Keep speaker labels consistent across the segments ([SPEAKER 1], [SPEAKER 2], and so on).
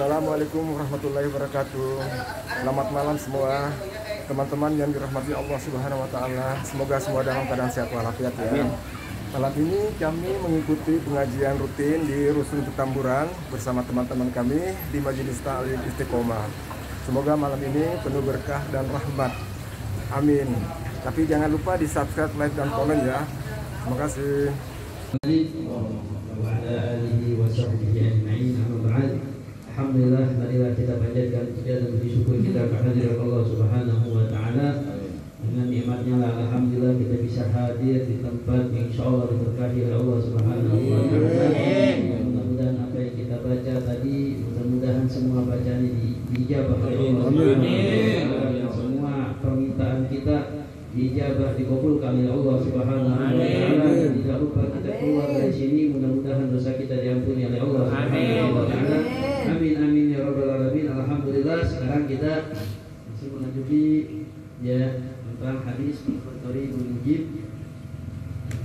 [SPEAKER 1] Assalamualaikum warahmatullahi wabarakatuh. Selamat malam semua teman-teman yang dirahmati Allah Subhanahu wa taala. Semoga semua dalam keadaan sehat walafiat ya. Malam ini kami mengikuti pengajian rutin di Rusun Petamburan bersama teman-teman kami di Majelis Ta'lim Istiqomah. Semoga malam ini penuh berkah dan rahmat. Amin. Tapi jangan lupa di subscribe, like, dan komen ya. Terima kasih.
[SPEAKER 2] Alhamdulillah, marilah kita panjatkan puja dan puji syukur kita kehadirat Allah Subhanahu wa taala. Dengan nikmatnya lah alhamdulillah kita bisa hadir di tempat yang insyaallah diberkahi oleh Allah Subhanahu wa taala. Mudah-mudahan apa yang kita baca tadi, mudah-mudahan semua bacaan diijabah oleh Allah Subhanahu wa taala. Semua permintaan kita dijabah dikabulkan oleh Allah Subhanahu wa taala. Tidak lupa kita keluar dari sini, mudah-mudahan dosa kita diampuni oleh Allah Subhanahu wa taala. Amin amin ya rabbal alamin. Alhamdulillah, sekarang kita masih melanjuti ya tentang hadis Bukhari Mujib.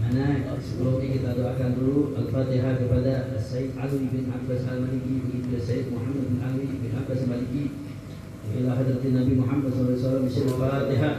[SPEAKER 2] Mana sebelumnya kita doakan dulu Al-Fatihah kepada Sayyid Ali bin Abbas Al-Maliki, kepada Sayyid Muhammad bin Ali bin Abbas Al-Maliki, ila hadratin Nabi Muhammad sallallahu alaihi wasallam. Al-Fatihah.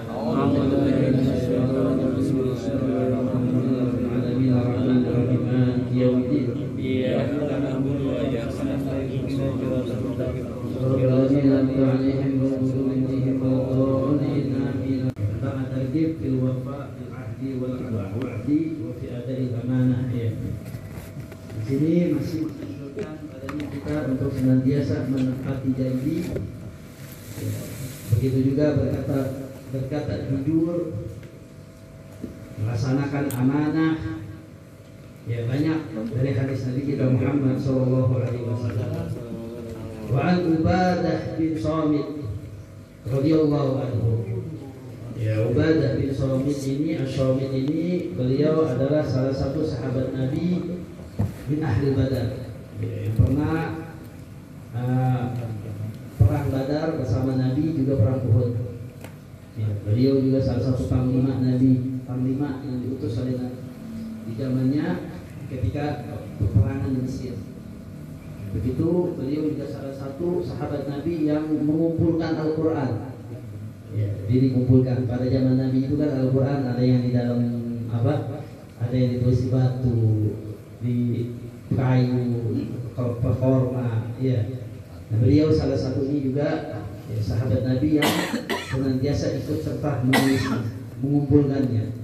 [SPEAKER 2] Di sini masih menunjukkan adanya kita untuk senantiasa menepati janji. Begitu juga berkata jujur, melaksanakan amanah. Ya, banyak dari hadis Nabi kita Muhammad sallallahu alaihi wasallam. Wa an Ubadah bin Samit radhiyallahu anhu. Ya, Ubadah bin Samit ini, As-Samit ini, beliau adalah salah satu sahabat Nabi min ahli Badar, yang pernah perang Badar bersama Nabi, juga perang Uhud. Ya, beliau juga salah satu panglima Nabi, panglima yang diutus oleh Nabi di zamannya ketika peperangan di Mesir. Begitu beliau juga salah satu sahabat Nabi yang mengumpulkan Al-Quran. Ya, jadi dikumpulkan pada zaman Nabi itu kan Al-Quran ada yang di dalam apa? Ada yang ditulis di batu, di kayu, performa, ya. Nah, beliau salah satunya juga ya, sahabat Nabi yang senantiasa ikut serta menulis, mengumpulkannya.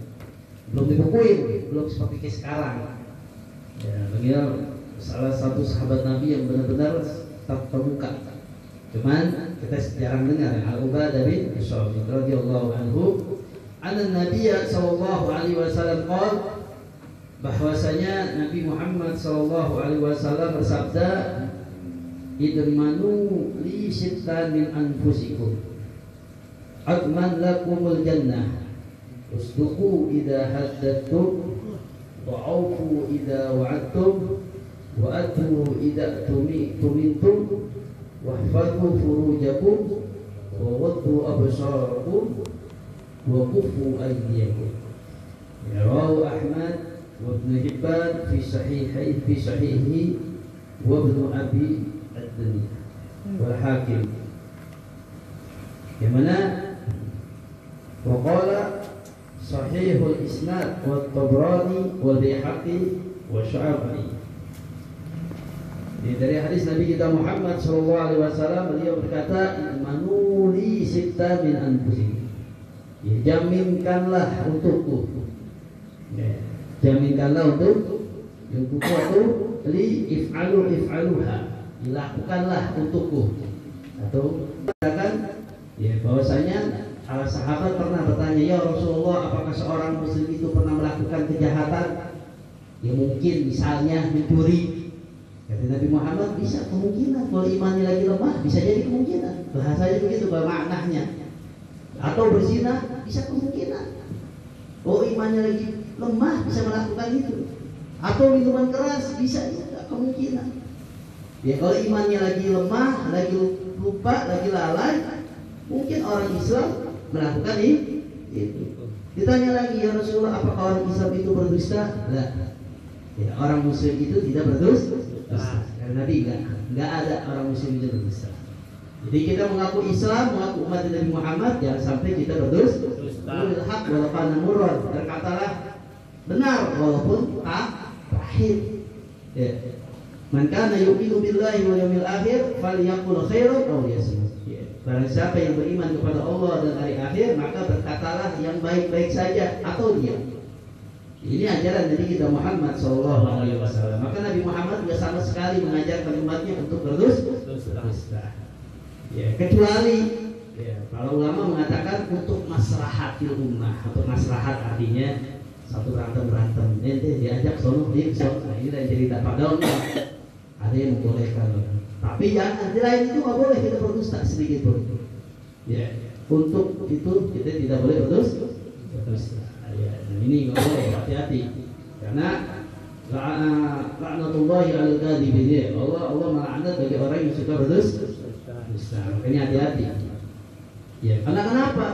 [SPEAKER 2] Belum dibukuin, belum seperti kayak sekarang. Ya, beliau salah satu sahabat Nabi yang benar-benar terbuka. Cuman kita jarang dengar Al-Ubadah bin Samit radhiyallahu anhu, anna Nabiy sallallahu alaihi wasallam qala, bahwasanya Nabi Muhammad sallallahu alaihi wasallam bersabda, idmanu li sittan min anfusikum adman lakumul jannah usduqu idza haddatum wa'ufu idza wa'adtum wa atu idza tumintum wahfadhu furujakum wa waddu absarakum wa kufu aydiyakum. Ya, rawahu Ahmad wa Ibnu Hibban fi sahihihi wa Ibnu Abi ad-Dunya wal Hakim. Yang mana wa qala sahihul isnad wa Tabrani wa Baihaqi wa Syu'abi. Ini dari hadis Nabi kita Muhammad sallallahu alaihi wasallam, beliau berkata, "Manuli sitta min anfusikum." Ya, jaminkanlah untukku. Ya, jaminkanlah untukku itu li if'aluha. Dilakukanlah untukku. Atau katakan ya bahwasanya para sahabat pernah bertanya, "Ya Rasulullah, apakah seorang muslim itu pernah melakukan kejahatan?" Ya, mungkin misalnya mencuri. Kata Nabi Muhammad, bisa kemungkinan kalau imannya lagi lemah, bisa jadi kemungkinan. Bahasanya begitu, maknanya. Atau berzina, bisa kemungkinan. Oh, imannya lagi lemah, bisa melakukan itu. Atau minuman keras, bisa juga kemungkinan. Ya, kalau imannya lagi lemah, lagi lupa, lagi lalai, mungkin orang Islam melakukan itu. Ditanya lagi, ya Rasulullah, apakah orang Islam itu berdusta? Nah, ya, orang Muslim itu tidak berdusta. Karena Nabi enggak ada orang muslim yang berdusta. Jadi kita mengaku Islam, mengaku umat Nabi Muhammad, jangan sampai kita berdusta. Qulil haq walau kana murran, berkatalah benar walaupun pahit. Ya. Man kana yu'minu billahi wal yawmil akhir falyaqul khairan aw liyasmut. Barang siapa yang beriman kepada Allah dan hari akhir, maka berkatalah yang baik-baik saja atau diam. Ini ajaran Nabi kita Muhammad SAW. Maka Nabi Muhammad juga sama sekali mengajarkan umatnya untuk berdusta. Ya, kecuali para ulama mengatakan untuk maslahatil ummah atau maslahat, artinya satu berantem nanti diajak sono nah ini lain cerita. Padahal ada yang membolehkan. Tapi jangan di lain itu nggak boleh kita berdusta sedikit pun. Ya, untuk itu kita tidak boleh berdusta. Ya, dan ini nggak boleh, hati-hati. Karena laknatullahi 'alal kadzibin. Allah melaknat bagi orang yang suka berdusta. Makanya hati-hati. Ya, karena kenapa?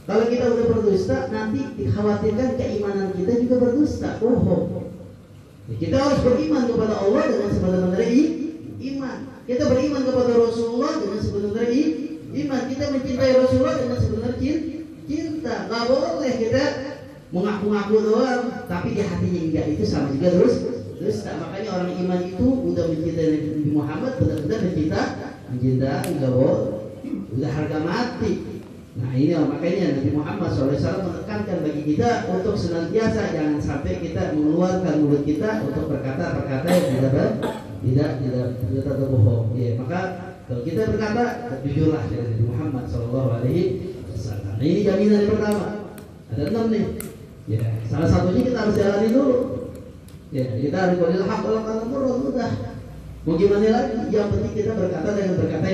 [SPEAKER 2] Kalau kita udah berdusta, nanti dikhawatirkan keimanan kita juga berdusta, bohong. Ya, kita harus beriman kepada Allah dengan sebenar-benar iman. Kita beriman kepada Rasulullah dengan sebenar-benar iman. Kita mencintai Rasulullah dengan sebenar cinta. Gak boleh kita mengaku-ngaku doang, tapi di hatinya enggak. Itu sama juga dusta. Makanya orang iman itu udah mencintai Nabi Muhammad, benar-benar mencintai, enggak boleh. Udah harga mati. Nah ini makanya Nabi Muhammad SAW menekankan bagi kita untuk senantiasa jangan sampai kita mengeluarkan mulut kita untuk berkata-perkata yang tidak terbohong. Ya, maka kalau kita berkata, jujurlah dengan Nabi Muhammad SAW. Nah ini jaminan yang pertama. Ada 6 nih. Ya, salah satunya kita harus jalani dulu. Ya, kita harus qulil haq walau kana murran, udah. Mau gimana lagi? Yang penting kita berkata dengan berkata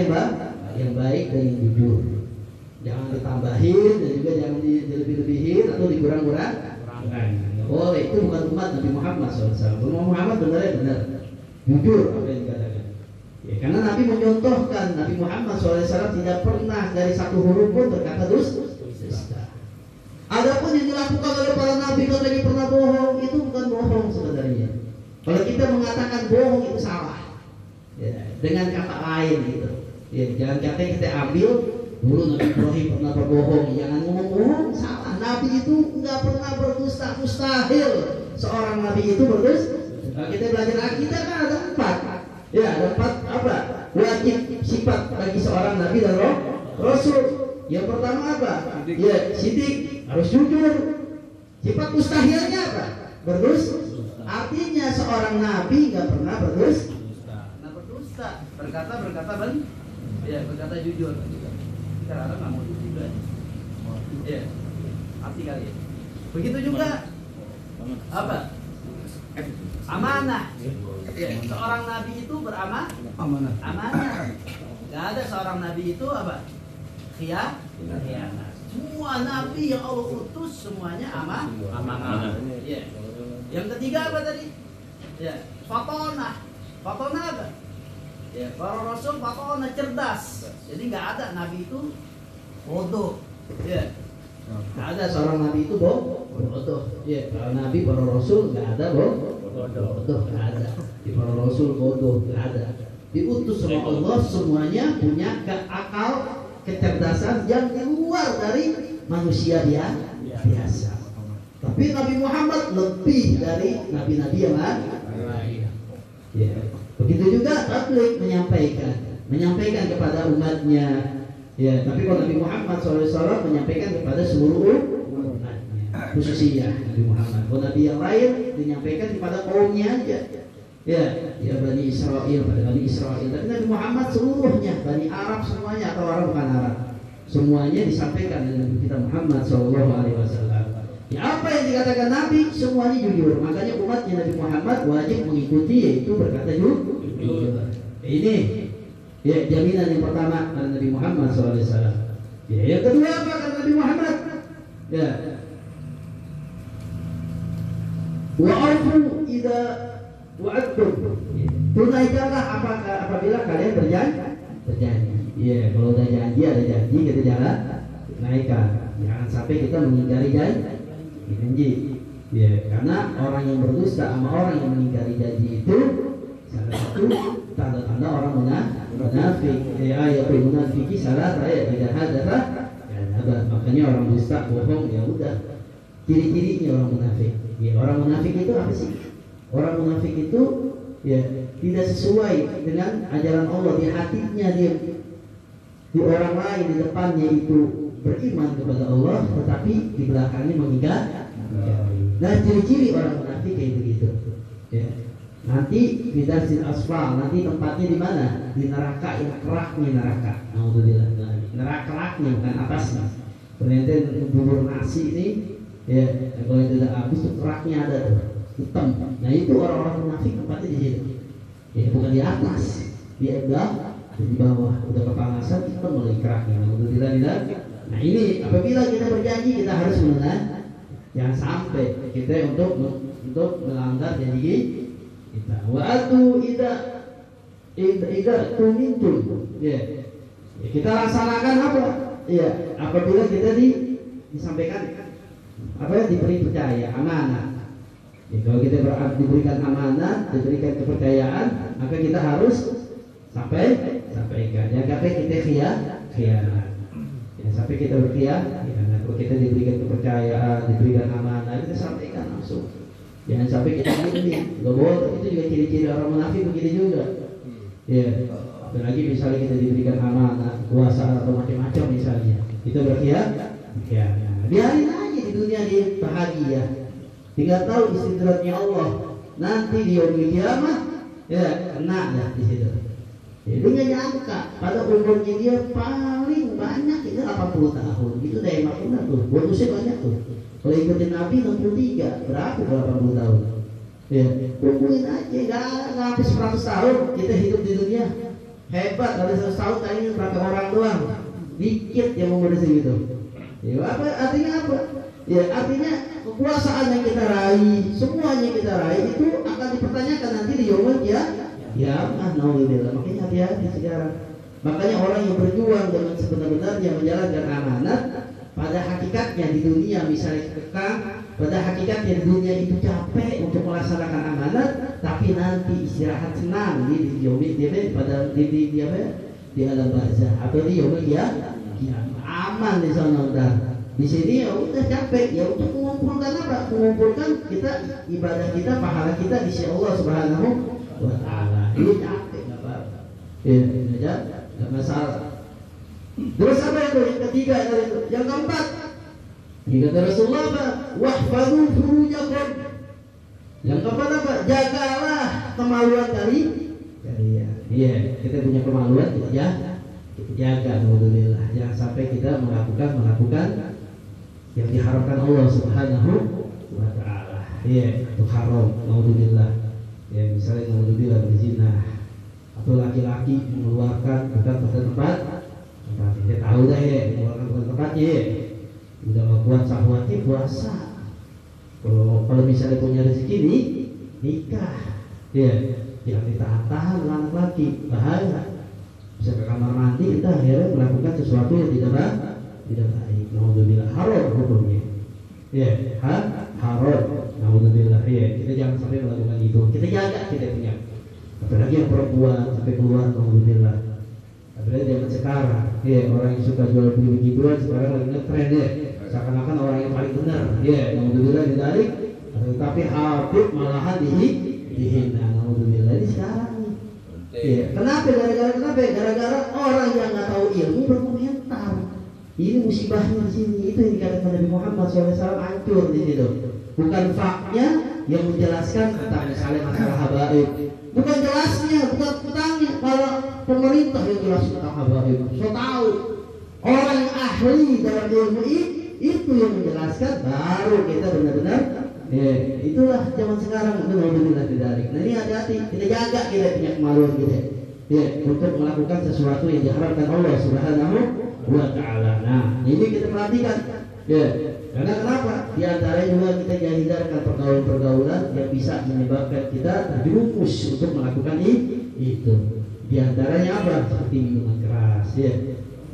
[SPEAKER 2] yang baik dan yang jujur. Jangan ditambahin dan juga jangan dilebih-lebihin atau dikurang-kurangkan. Oh, itu bukan umat Nabi Muhammad SAW. Umat Muhammad benar jujur apa yang dikatakan. Ya, karena Nabi mencontohkan Nabi Muhammad SAW tidak pernah dari satu huruf pun berkata dusta. Adapun yang dilakukan oleh para nabi katanya pernah bohong, itu bukan bohong sebenarnya. Kalau kita mengatakan bohong itu salah. Ya, dengan kata lain gitu. Ya, jangan katanya kita ambil dulu Nabi Ibrahim pernah berbohong, jangan ngomong bohong, salah. Nabi itu nggak pernah berdusta, mustahil seorang nabi itu berdusta. Kalau kita belajar akidah kan ada 4. Ya, ada 4 apa? Wajib sifat bagi seorang nabi dan rasul. Yang pertama apa? Ya, sidik, harus jujur. Sifat mustahilnya apa? Berdusta. Artinya seorang nabi nggak pernah berdusta. Berkata ya, berkata jujur. Karena nggak mau juga. Ya, arti kali ya. Begitu juga apa? Amanah. Ya, seorang nabi itu amanah. Gak ada seorang nabi itu apa? Khianat. Semua nabi yang Allah utus semuanya amanah. Ya. Yang ketiga apa tadi? Ya, fatonah. Fatonah apa? Ya, para rasul fatonah, cerdas. Jadi nggak ada nabi itu bodoh. Ya. Nggak ada seorang nabi itu bodoh. Ya, para nabi, para rasul nggak ada bodoh, nggak ada. Di para rasul bodoh nggak ada. Diutus sama Allah semuanya punya akal, kecerdasan yang keluar dari manusia biasa. Tapi Nabi Muhammad lebih dari nabi-nabi yang lain. Ya. Begitu juga tabligh menyampaikan kepada umatnya. Ya, tapi kalau Nabi Muhammad SAW menyampaikan kepada seluruh umatnya, khususnya Nabi Muhammad. Kalau Nabi yang lain menyampaikan kepada kaumnya aja. Ya Bani Israel, pada Bani Israel. Tapi Nabi Muhammad seluruhnya, Bani Arab semuanya atau orang bukan Arab, semuanya disampaikan oleh Nabi kita Muhammad SAW. Ya, apa yang dikatakan Nabi semuanya jujur. Makanya umatnya Nabi Muhammad wajib mengikuti, yaitu berkata jujur. Ini ya jaminan yang pertama karena Nabi Muhammad SAW. Ya, yang kedua apa kata Nabi Muhammad? Ya. Wa'afu idza wa'adtum. Tunaikanlah apabila kalian berjanji. Ya, kalau udah janji ada janji kita jalan naikkan. Jangan sampai kita mengingkari janji. Ya, karena orang yang berdusta sama orang yang mengingkari janji itu salah satu tanda-tanda orang munafik. Ayatul munafiki salah saya tidak hadatha. Makanya orang dusta, bohong, ya udah. Ciri-cirinya orang munafik. Ya, orang munafik itu apa sih? Orang munafik itu ya tidak sesuai dengan ajaran Allah di hatinya dia. Di orang lain di depannya itu beriman kepada Allah, tetapi di belakangnya mengingkari. Nah, ciri-ciri orang munafik kayak begitu. Ya. Nanti bidarsil asfal, nanti tempatnya di mana? Di neraka yang keraknya neraka. Alhamdulillah. Neraka keraknya bukan atasnya. Ternyata bubur nasi ini, ya kalau tidak habis tuh keraknya ada tuh, hitam. Nah itu orang-orang munafik tempatnya di situ. Ya bukan di atas, di bawah. Udah kepanasan hitam mulai keraknya. Alhamdulillah tidak. Nah ini apabila kita berjanji kita harus mengenal. Jangan sampai kita untuk melanggar janji kita. Wa atu ida tumintum. Ya. Kita laksanakan apa? Ya, apabila kita disampaikan apa ya, diberi percaya, amanah. Ya, kalau kita diberikan amanah, diberikan kepercayaan, maka kita harus sampaikan. Jangan sampai kita khianat. Ya, sampai kita berkhianat. Kalau kita diberikan kepercayaan, diberikan amanah, kita sampaikan langsung. Jangan sampai kita gini. Itu juga ciri-ciri orang munafik begitu juga. Ya. Apalagi misalnya kita diberikan amanah, kuasa atau macam-macam misalnya, itu berkhianat. Ya, biarin aja di dunia dia bahagia. Tinggal tahu istidratnya Allah. Nanti di yaumil kiamah, ya kena dah di situ. Ya, dia nggak nyangka pada umurnya dia paling banyak itu 80 tahun. Itu daya makna tuh. Bonusnya banyak tuh. Kalau ikutin Nabi 63, berapa 80 tahun? Ya, tungguin aja, nggak habis 100 tahun kita hidup di dunia. Hebat, dari 100 tahun tadi berapa orang doang, dikit yang umur segitu. Ya, artinya apa? Ya, artinya kekuasaan yang kita raih, semuanya yang kita raih itu akan dipertanyakan nanti di yaumul kiamah. Ya, naudzubillah. Makanya hati-hati sekarang. Makanya orang yang berjuang dengan sebenar-benarnya menjalankan amanat, pada hakikatnya di dunia misalnya kekang, pada hakikatnya di dunia itu capek untuk melaksanakan amanat, tapi nanti istirahat senang di yaumil kiamah, pada di alam barzah atau di yaumil kiamah, aman di sana. Di sini ya udah capek, ya untuk mengumpulkan apa? Mengumpulkan kita ibadah kita, pahala kita di sisi Allah Subhanahu wa Ta'ala. Ini capek nggak apa-apa. Ya, nggak masalah. Terus apa itu? Yang ketiga itu, yang keempat. Kata Rasulullah apa? Wahfadhu furujakum. Yang keempat apa? Jagalah kemaluan kalian. Iya, kita punya kemaluan, kita jaga. Alhamdulillah. Jangan sampai kita melakukan yang diharapkan Allah Subhanahu wa Ta'ala. Iya, itu haram. Alhamdulillah. Ya, misalnya alhamdulillah berzina atau laki-laki mengeluarkan bukan pada tempat. Kita tahu dah ya, mengeluarkan pada tempatnya. Udah mau kuat syahwatnya puasa. Kalau misalnya punya rezeki nih nikah, ya jangan ditahan-tahan anak laki, bahaya. Bisa ke kamar mandi kita akhirnya melakukan sesuatu yang tidak baik. Naudzubillah, haram hukumnya. Ya, haram. Naudzubillah. Ya, kita jangan sampai melakukan itu. Kita jaga kita punya. Apalagi yang perempuan sampai keluar, naudzubillah. Apalagi zaman sekarang, ya orang yang suka jual beli begituan sekarang lagi ngetren ya. Seakan-akan orang yang paling benar. Ya, naudzubillah ditarik. Tapi habib malahan dihina. Naudzubillah ini sekarang. Ya, kenapa? Gara-gara orang yang nggak tahu ilmu berkomentar. Ini musibahnya di sini. Itu yang dikatakan Nabi Muhammad SAW hancur di situ. Bukan faknya yang menjelaskan tentang misalnya masalah habaib. Bukan jelasnya, bukan tentangnya. Kalau pemerintah yang jelas tentang habaib, so tahu orang yang ahli dalam ilmu itu yang menjelaskan, baru kita benar-benar. Ya, itulah zaman sekarang. Alhamdulillah tidak. Nah ini hati-hati, kita jaga kita punya kemaluan kita. Ya, untuk melakukan sesuatu yang diharapkan Allah Subhanahu wa Ta'ala. Nah, ini kita perhatikan. Ya, karena kenapa? Di antara juga kita hindarkan pergaulan-pergaulan yang bisa menyebabkan kita terjerumus untuk melakukan itu. Di antaranya apa? Seperti minuman keras. Ya,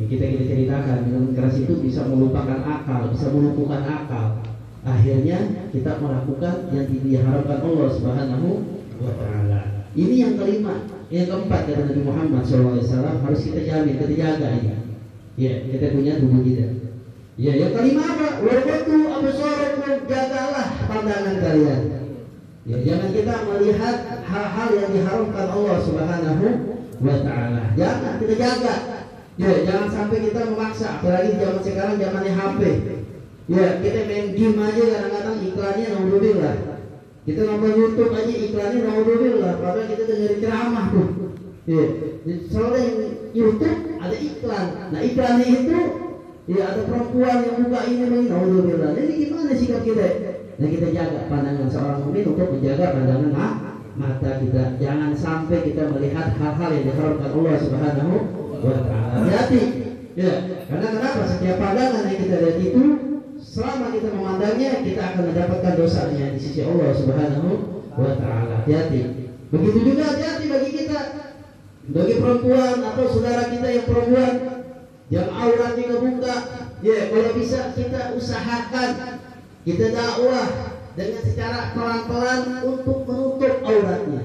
[SPEAKER 2] yang kita ceritakan, minuman keras itu bisa melupakan akal, bisa melumpuhkan akal. Akhirnya kita melakukan yang diharapkan Allah Subhanahu wa Ta'ala. Ini yang kelima. Yang keempat kata Nabi Muhammad SAW, harus kita jamin, kita jaga ini. Ya, kita punya tubuh kita. Ya, yang kelima apa? Waqtu absarakum, jagalah pandangan kalian. Ya, jangan kita melihat hal-hal yang diharamkan Allah Subhanahu wa taala. Jangan kita jaga. Ya, jangan sampai kita memaksa, apalagi zaman sekarang zamannya HP. Ya, kita main game aja kadang-kadang iklannya naudzubillah. Kita nonton YouTube aja iklannya naudzubillah, padahal kita dengerin ceramah tuh. Ya, soalnya YouTube ada iklan. Nah, iklannya itu ya ada perempuan yang buka ini naudzubillah. Jadi gimana sikap kita? Nah, kita jaga pandangan seorang mukmin untuk menjaga pandangan mata kita. Jangan sampai kita melihat hal-hal yang diharamkan Allah Subhanahu wa taala. Hati. Ya, karena kenapa? Setiap pandangan yang kita lihat itu, selama kita memandangnya, kita akan mendapatkan dosanya di sisi Allah Subhanahu wa taala. Hati. Begitu juga hati-hati bagi kita, bagi perempuan atau saudara kita yang perempuan yang auratnya kebuka. Ya, kalau bisa kita usahakan, kita dakwah dengan secara pelan-pelan untuk menutup auratnya.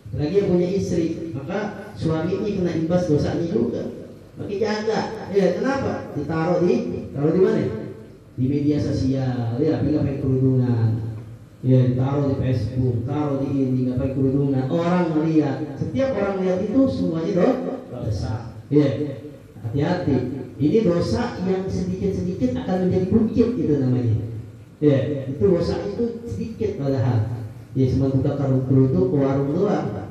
[SPEAKER 2] Lagi yang punya istri, maka suaminya kena imbas dosanya juga. Maka jaga. Ya, kenapa? Taruh di mana? Di media sosial. Ya, nggak pakai kerudungan. Ya, taruh di Facebook, taruh di ini, nggak pakai kerudungan. Orang melihat, setiap orang melihat itu semuanya dosa. Ya, hati-hati. Ini dosa yang sedikit-sedikit akan menjadi bukit, itu namanya. Ya, itu dosa itu sedikit padahal. Ya, cuma buka kerudung ke warung doang.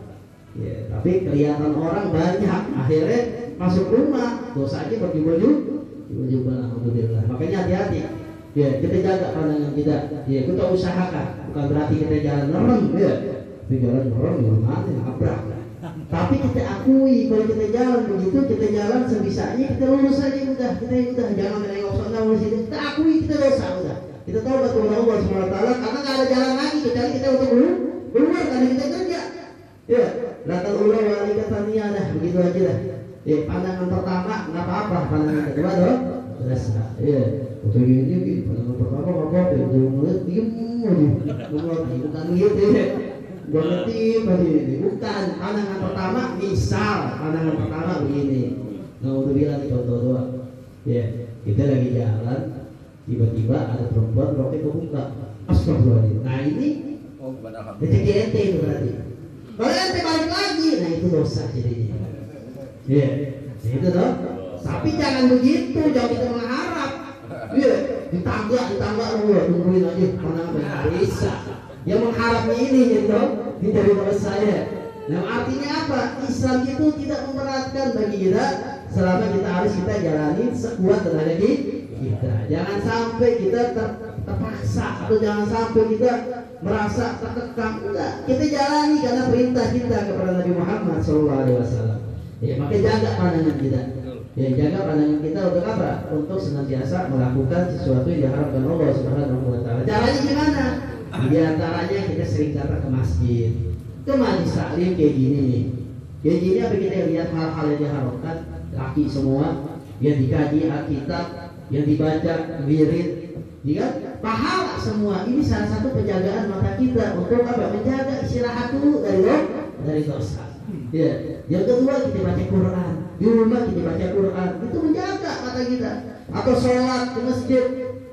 [SPEAKER 2] Ya, tapi kelihatan orang banyak. Akhirnya masuk rumah, dosanya berjubel-jubel. Alhamdulillah. Makanya hati-hati. Ya, kita jaga pandangan kita. Ya, kita usahakan. Bukan berarti kita jalan merem, ya. Tapi jalan merem gimana? Nabrak. Tapi kita akui kalau kita jalan begitu, kita jalan sebisanya, kita lurus aja udah. Kita jangan menengok sana lurus itu. Kita akui kita dosa udah. Kita tahu betul Allah SWT, karena nggak ada jalan lagi kecuali kita untuk keluar karena kita kerja. Ya, latar ulah wali katanya dah begitu aja dah. Ya, pandangan pertama nggak apa-apa, pandangan kedua dosa. Ya, untuk ini pandangan pertama apa-apa, jangan melihat diem aja, bukan gitu ya. Berarti begini, bukan pandangan pertama. Misal pandangan pertama begini, nggak udah bilang contoh doang. Ya, kita lagi jalan. Tiba-tiba ada perempuan roknya kebuka. Astagfirullahaladzim. Nah ini rezeki ente itu berarti. Kalau ente balik lagi, nah itu dosa jadinya. Iya, itu dong. Tapi jangan begitu, jangan kita mengharap. Iya, ditangga tungguin aja mana bisa. Yang mengharapnya ini gitu, ini dari saya. Nah artinya apa? Islam itu tidak memberatkan bagi kita selama kita jalani sekuat tenaga kita. Jangan sampai kita terpaksa atau jangan sampai kita merasa terkekang. Enggak, kita jalani karena perintah kita kepada Nabi Muhammad SAW. Ya, maka jaga pandangan kita. Ya, jaga pandangan kita untuk apa? Untuk senantiasa melakukan sesuatu yang diharapkan Allah Subhanahu wa taala. Caranya gimana? Di antaranya kita sering datang ke masjid. Ke majelis taklim kayak gini nih. Kayak gini apa kita lihat hal-hal yang diharapkan, laki semua yang dikaji Alkitab, yang dibaca wirid, ya, pahala semua. Ini salah satu penjagaan mata kita untuk apa? Menjaga istirahat dulu dari dosa. Ya. Yang kedua kita baca Quran. Di rumah kita baca Quran. Itu menjaga mata kita. Atau sholat ke masjid.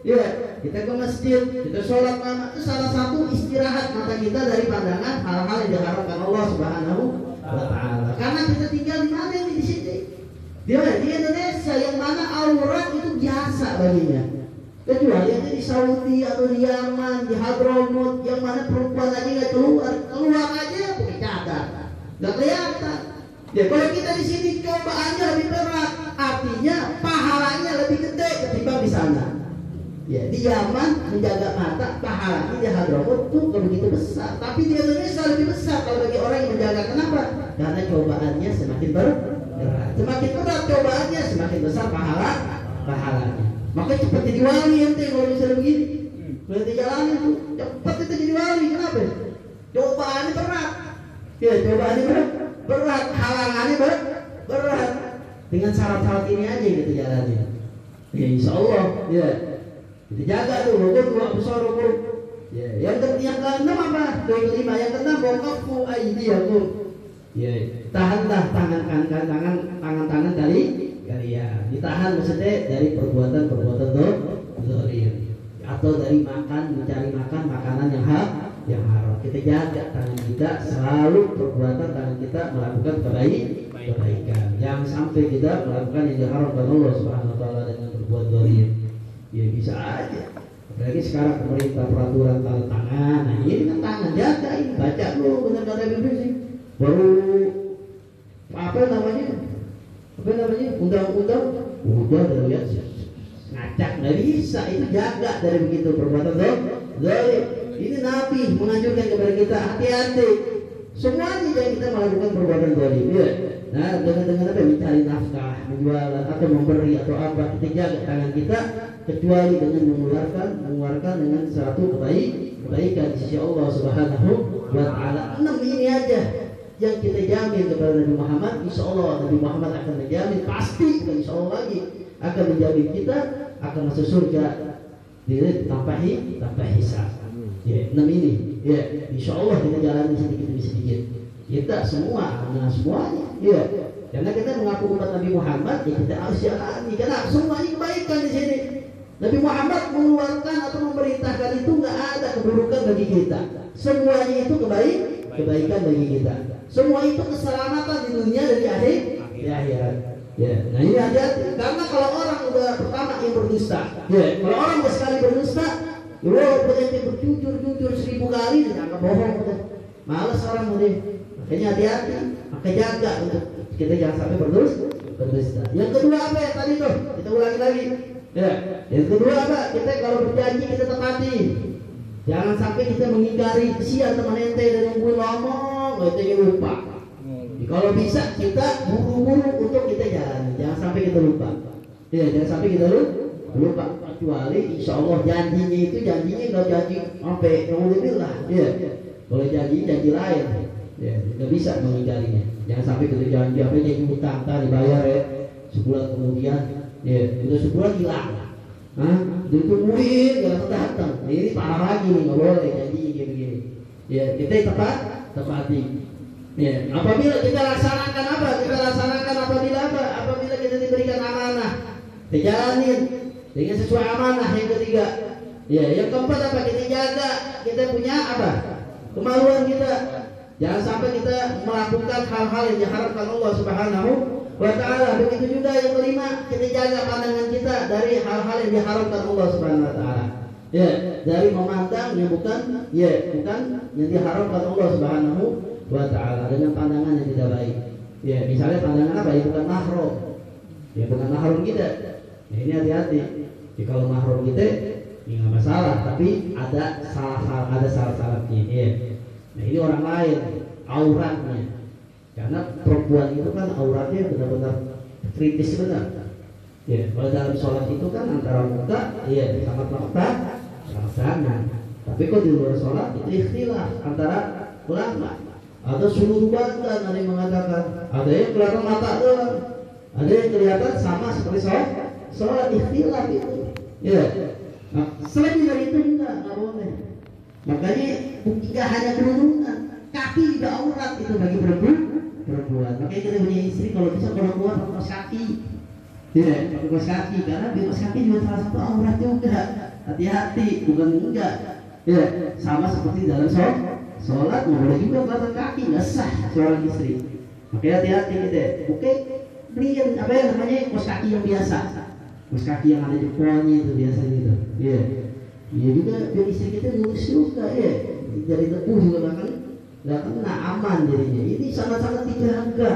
[SPEAKER 2] Ya, kita ke masjid, kita sholat mana? Itu salah satu istirahat mata kita dari pandangan hal-hal yang diharapkan Allah Subhanahu wa taala. Karena kita tinggal di mana ini di sini? Di Indonesia yang mana aurat itu biasa baginya. Kecuali yang di Saudi atau di Yaman, di Hadramut, yang mana perempuan aja nggak keluar aja pakai cadar, nggak kelihatan. Ya kalau kita di sini cobaannya lebih berat, artinya pahalanya lebih gede ketimbang di sana. Ya di Yaman menjaga mata pahalanya di Hadramut tuh nggak begitu besar, tapi di Indonesia lebih besar kalau bagi orang yang menjaga. Kenapa? Karena cobaannya semakin berat. Semakin berat cobaannya, semakin besar pahalanya. Makanya cepat jadi wali ente kalau misalnya begini. Kalau ente jalanin tuh, cepat ente jadi wali. Kenapa? Cobaannya berat. Ya, cobaannya berat, halangannya berat. Dengan syarat-syarat ini aja gitu jalannya. Ya insya Allah, ya. Kita jaga tuh, rukun besar rukun. Ya, yang keenam apa? Yang kelima, yang keenam waqafu aydiyakum. Ya, tahanlah tangan dari kalian. Ditahan maksudnya dari perbuatan zalim atau dari mencari makan makanan yang haram. Kita jaga tangan kita, selalu perbuatan tangan kita melakukan kebaikan. Jangan sampai kita melakukan yang diharamkan Allah Subhanahu wa taala dengan berbuat zalim. Ya bisa aja. Apalagi sekarang pemerintah peraturan tangan. Nah, ini kan tangan, jaga ini, baca dulu benar-benar sih. Baru apa namanya undang-undang udah lihat ngacak, nggak bisa, itu jaga dari begitu perbuatan zalim. Ini Nabi menganjurkan kepada kita hati-hati semuanya jangan kita melakukan perbuatan zalim ya. Nah dengan apa, mencari nafkah, menjual atau memberi atau apa, kita jaga tangan kita kecuali dengan mengeluarkan dengan suatu kebaikan di sisi Allah Subhanahu wa taala. 6 ini aja yang kita jamin kepada Nabi Muhammad. Insya Allah Nabi Muhammad akan menjamin, pasti bukan insya Allah lagi, akan menjamin kita akan masuk surga tanpa hisab. Ya, 6 ini ya, insya Allah kita jalani sedikit demi sedikit. Kita semuanya ya, karena kita mengaku umat Nabi Muhammad, ya kita harus jalani karena semuanya kebaikan di sini. Nabi Muhammad mengeluarkan atau memerintahkan itu nggak ada keburukan bagi kita. Semuanya itu kebaikan bagi kita. Semua itu keselamatan di dunia dan di akhirat. Ya, nah ini hati-hati. Karena kalau orang udah pertama yang berdusta, ya, kalau orang udah sekali berdusta, walaupun ente berjujur 1000 kali, jangan bohong udah. Malas orang udah. Makanya hati-hati. Maka jaga untuk kita jangan sampai berdusta. Yang kedua apa ya tadi tuh? Kita ulangi lagi. Ya, yang kedua apa? Kita kalau berjanji kita tepati. Jangan sampai kita mengingkari, kesian teman ente dan nungguin ngomong, ente lupa. Kalau bisa kita buru-buru untuk kita jalan, jangan sampai kita lupa. Ya, jangan sampai kita lupa. Kecuali insya Allah janjinya nggak janji sampai alhamdulillah. Ya, kalau janji lain, ya nggak bisa mengingkarinya. Jangan sampai kita janji apa jadi utang, dibayar ya. Sebulan kemudian, ya udah sebulan hilang. Ditungguin gak datang. Ini parah lagi nih, nggak boleh janji gini. Ya kita tepati. Ya, apabila kita laksanakan apa? Apabila kita diberikan amanah, kita jalanin dengan sesuai amanah. Yang ketiga, ya, yang keempat apa? Kita jaga, kita punya apa? Kemaluan kita. Jangan sampai kita melakukan hal-hal yang diharapkan Allah Subhanahu wa taala. Begitu juga yang kelima, kita jaga pandangan kita dari hal-hal yang diharapkan Allah Subhanahu wa taala. Ya, dari memandang yang bukan yang diharapkan Allah Subhanahu wa taala dengan pandangan yang tidak baik. Ya, misalnya pandangan apa? Yang bukan mahram. Ya, bukan mahram kita. Ya, ini hati-hati. Jadi kalau mahram kita ini nggak masalah, tapi ada salah-salahnya. Ya. Nah, ini orang lain auratnya. Karena perempuan itu kan auratnya benar-benar kritis benar. Ya, kalau dalam sholat itu kan antara muka, ya sama tangan. Tapi kalau di luar sholat itu ikhtilaf antara ulama. Ada seluruh badan, ada yang mengatakan, ada yang kelihatan mata doang, ada yang kelihatan sama seperti sholat ikhtilaf itu. Ya, nah, selain dari itu enggak boleh. Makanya tidak hanya kerudungan, kaki juga aurat itu bagi perempuan. Makanya kita punya istri kalau bisa kalau keluar pakai kaos kaki. Tidak, pakai kaos kaki karena kaos kaki juga salah satu aurat juga. Hati-hati, bukan enggak. Ya, sama seperti dalam sholat nggak boleh juga kelihatan kaki, nggak sah seorang istri. Makanya hati-hati kita. Oke, beliin apa yang namanya kaos kaki yang biasa. Kaos kaki yang ada jempolnya itu biasanya itu. Iya. Iya juga biar istri kita lurus juga ya. Dari debu juga bahkan nggak kena, aman jadinya. Ini sangat-sangat dijaga.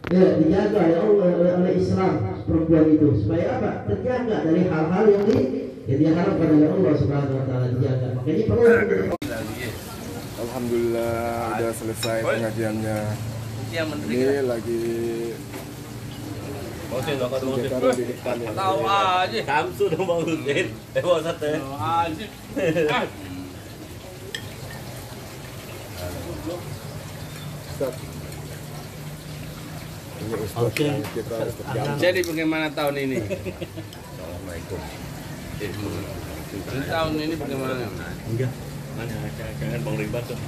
[SPEAKER 2] Ya, dijaga oleh Islam perempuan itu supaya apa? Terjaga dari hal-hal yang diharapkan oleh Allah Subhanahu wa taala, dijaga. Makanya perlu.
[SPEAKER 1] Alhamdulillah udah selesai pengajiannya. Ini lagi taruh di depan ya.
[SPEAKER 3] Tahu aja. Samsu dong Bang Udin. Bawa sate. Aja.
[SPEAKER 1] Ustaz. Ini Ustaz yang kita terjadi.
[SPEAKER 3] Jadi bagaimana tahun ini? Assalamualaikum. Tahun ini bagaimana?
[SPEAKER 4] Enggak. Mana jangan Bang Ribat tuh.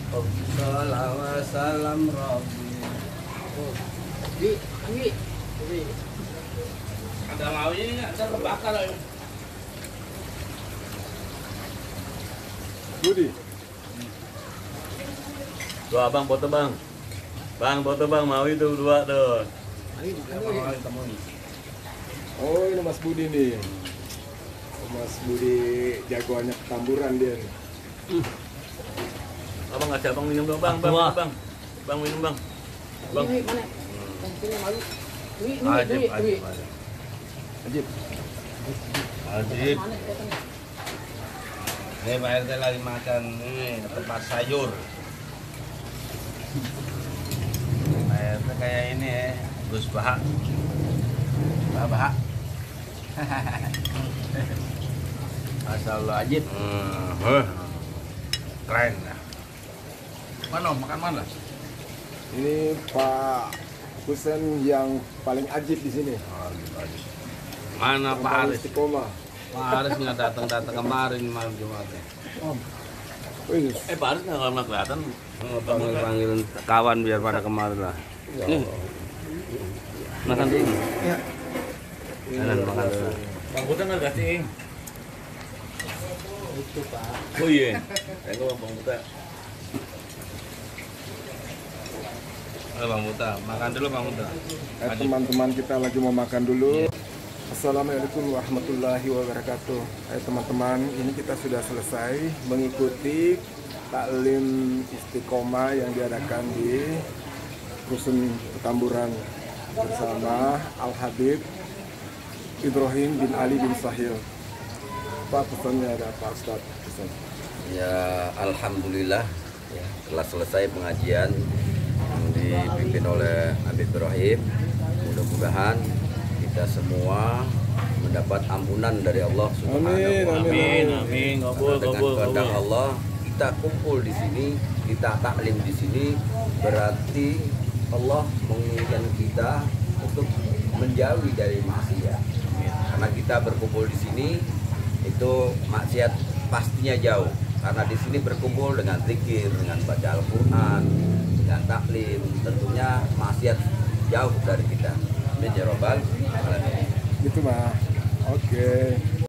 [SPEAKER 2] Salawat salam Rabbi. Bi. Ada maunya ini nggak? Ada kebakar.
[SPEAKER 1] Budi.
[SPEAKER 3] Tuh abang foto bang. Bang foto bang, mau itu dua tuh.
[SPEAKER 1] Oh ini Mas Budi nih. Mas Budi jagoannya Petamburan dia nih.
[SPEAKER 3] Abang ngasih abang minum dong bang, bang. Bang minum bang. Bang.
[SPEAKER 4] Ini mana? Ini malu. Ini.
[SPEAKER 1] Ajib.
[SPEAKER 2] Ini Pak RT lagi makan ini tempat sayur. Pak RT kayak ini ya, Gus Bahak. Bahak. Masya Allah Ajib. Keren. Mana makan mana?
[SPEAKER 1] Ini Pak Husen yang paling ajib di sini.
[SPEAKER 2] Mana Pak Aris?
[SPEAKER 1] Istiqomah.
[SPEAKER 2] Pak Aris nggak datang kemarin malam Jumat.
[SPEAKER 1] Wih,
[SPEAKER 3] Pak Aris nggak pernah kelihatan.
[SPEAKER 2] Panggil kawan biar pada kemarin lah. Makan dulu.
[SPEAKER 1] Ya.
[SPEAKER 2] Makan dulu.
[SPEAKER 3] Bang Buta nggak kasih.
[SPEAKER 4] Itu Pak.
[SPEAKER 3] Oh iya. Saya nggak bang Buta.
[SPEAKER 2] Bang Buta, makan dulu Bang Buta.
[SPEAKER 1] Teman-teman kita lagi mau makan dulu. Assalamualaikum warahmatullahi wabarakatuh. Teman-teman, ini kita sudah selesai mengikuti taklim istiqomah yang diadakan di Rusun Petamburan bersama Al Habib Ibrahim bin Ali bin Sahil. Pak, pesannya ada Pak Ustadz. Pesan.
[SPEAKER 5] Ya, alhamdulillah ya, telah selesai pengajian yang dipimpin oleh Habib Ibrahim. Mudah-mudahan kita semua mendapat ampunan dari Allah Subhanahu wa Ta'ala.
[SPEAKER 3] Amin. Kabul.
[SPEAKER 5] Dengan kehendak Allah kita kumpul di sini, kita taklim di sini, berarti Allah menginginkan kita untuk menjauhi dari maksiat. Karena kita berkumpul di sini itu maksiat pastinya jauh. Karena di sini berkumpul dengan zikir, dengan baca Al-Quran, dengan taklim, tentunya maksiat jauh dari kita. Amin ya Rabbal alamin.
[SPEAKER 1] Gitu mah. Oke.